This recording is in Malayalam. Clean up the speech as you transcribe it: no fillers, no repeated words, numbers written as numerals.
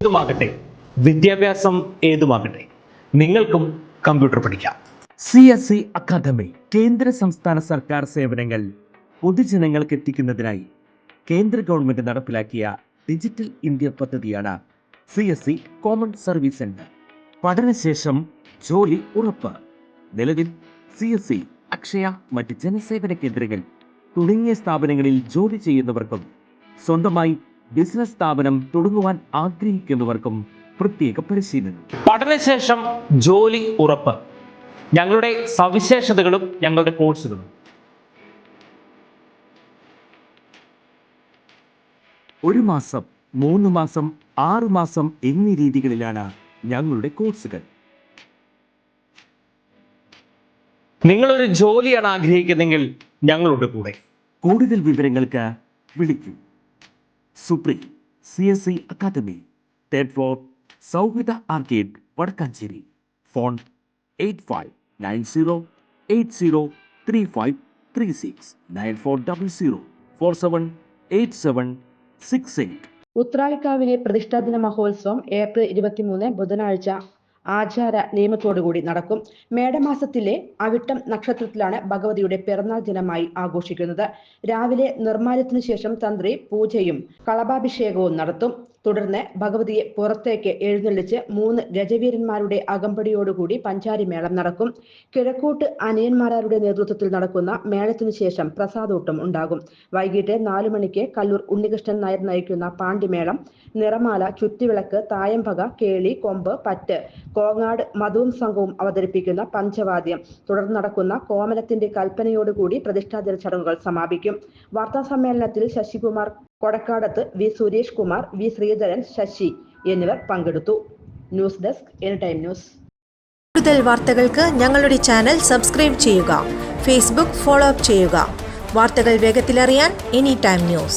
ഏതുമാകട്ടെ, വിദ്യാഭ്യാസം ഏതുമാകട്ടെ, നിങ്ങൾക്കും കമ്പ്യൂട്ടർ പഠിക്കാം. CSE അക്കാദമി കേന്ദ്ര സംസ്ഥാന സർക്കാർ സേവനങ്ങൾ പൊതുജനങ്ങൾക്ക് എത്തിക്കുന്നതിനായി കേന്ദ്ര ഗവൺമെന്റ് നടപ്പിലാക്കിയ ഡിജിറ്റൽ ഇന്ത്യ പദ്ധതിയാണ് CSE കോമൺ സർവീസ് സെന്റർ. പഠനശേഷം ജോലി ഉറപ്പ്. നിലവിൽ CSE, അക്ഷയ, മറ്റ് ജനസേവന കേന്ദ്രങ്ങൾ തുടങ്ങിയ സ്ഥാപനങ്ങളിൽ ജോലി ചെയ്യുന്നവർക്കും സ്വന്തമായി ബിസിനസ് സ്ഥാപനം തുടങ്ങുവാൻ ആഗ്രഹിക്കുന്നവർക്കും പ്രത്യേക പരിശീലനം. പഠനശേഷം ജോലി ഉറപ്പ്. ഞങ്ങളുടെ സവിശേഷതകളും ഞങ്ങളുടെ കോഴ്സുകളും. 1 മാസം, 3 മാസം, 6 മാസം എന്നീ രീതികളിലാണ് ഞങ്ങളുടെ കോഴ്സുകൾ. നിങ്ങളൊരു ജോലിയാണ് ആഗ്രഹിക്കുന്നതെങ്കിൽ ഞങ്ങളുടെ കൂടെ. കൂടുതൽ വിവരങ്ങൾക്ക് വിളിക്കൂ. Supreme CSE academy, 3rd floor, Sauhrida arcade, Vadakkanchery. Phone 8590803536 9400478768. ഉത്രാളിക്കാവിലെ പ്രതിഷ്ഠാദിന മഹോത്സവം ഏപ്രിൽ 23 ബുധനാഴ്ച ആചാര നിയമത്തോടുകൂടി നടക്കും. മേടമാസത്തിലെ അവിട്ടം നക്ഷത്രത്തിലാണ് ഭഗവതിയുടെ പിറന്നാൾ ദിനമായി ആഘോഷിക്കുന്നത്. രാവിലെ നിർമ്മാല്യത്തിനു ശേഷം തന്ത്രി പൂജയും കളഭാഭിഷേകവും നടത്തും. തുടർന്ന് ഭഗവതിയെ പുറത്തേക്ക് എഴുന്നള്ളിച്ച് 3 ഗജവീരന്മാരുടെ അകമ്പടിയോടുകൂടി പഞ്ചാരി മേളം നടക്കും. കിഴക്കോട്ട് അനിയന്മാരുടെ നേതൃത്വത്തിൽ നടക്കുന്ന മേളത്തിനു ശേഷം പ്രസാദോട്ടം ഉണ്ടാകും. വൈകിട്ട് 4 മണിക്ക് കല്ലൂർ ഉണ്ണികൃഷ്ണൻ നായർ നയിക്കുന്ന പാണ്ടിമേളം, നിറമാല, ചുറ്റിവിളക്ക്, തായമ്പക, കേളി, കൊമ്പ്, പറ്റ്, കോങ്ങാട് മധുവും സംഘവും അവതരിപ്പിക്കുന്ന പഞ്ചവാദ്യം, തുടർന്ന് നടക്കുന്ന കോമലത്തിന്റെ കൽപ്പനയോടുകൂടി പ്രതിഷ്ഠാദിന ചടങ്ങുകൾ സമാപിക്കും. വാർത്താ സമ്മേളനത്തിൽ ശശികുമാർ കൊടക്കാടത്ത്, വി സുരേഷ് കുമാർ, വി ശ്രീധരൻ, ശശി എന്നിവർ പങ്കെടുത്തു. News desk, any time news. കൂടുതൽ വാർത്തകൾക്ക് ഞങ്ങളുടെ ചാനൽ സബ്സ്ക്രൈബ് ചെയ്യുക. ഫേസ്ബുക്ക് ഫോളോ അപ്പ് ചെയ്യുക. വാർത്തകൾ വേഗത്തിലറിയാൻ എനി ടൈം ന്യൂസ്.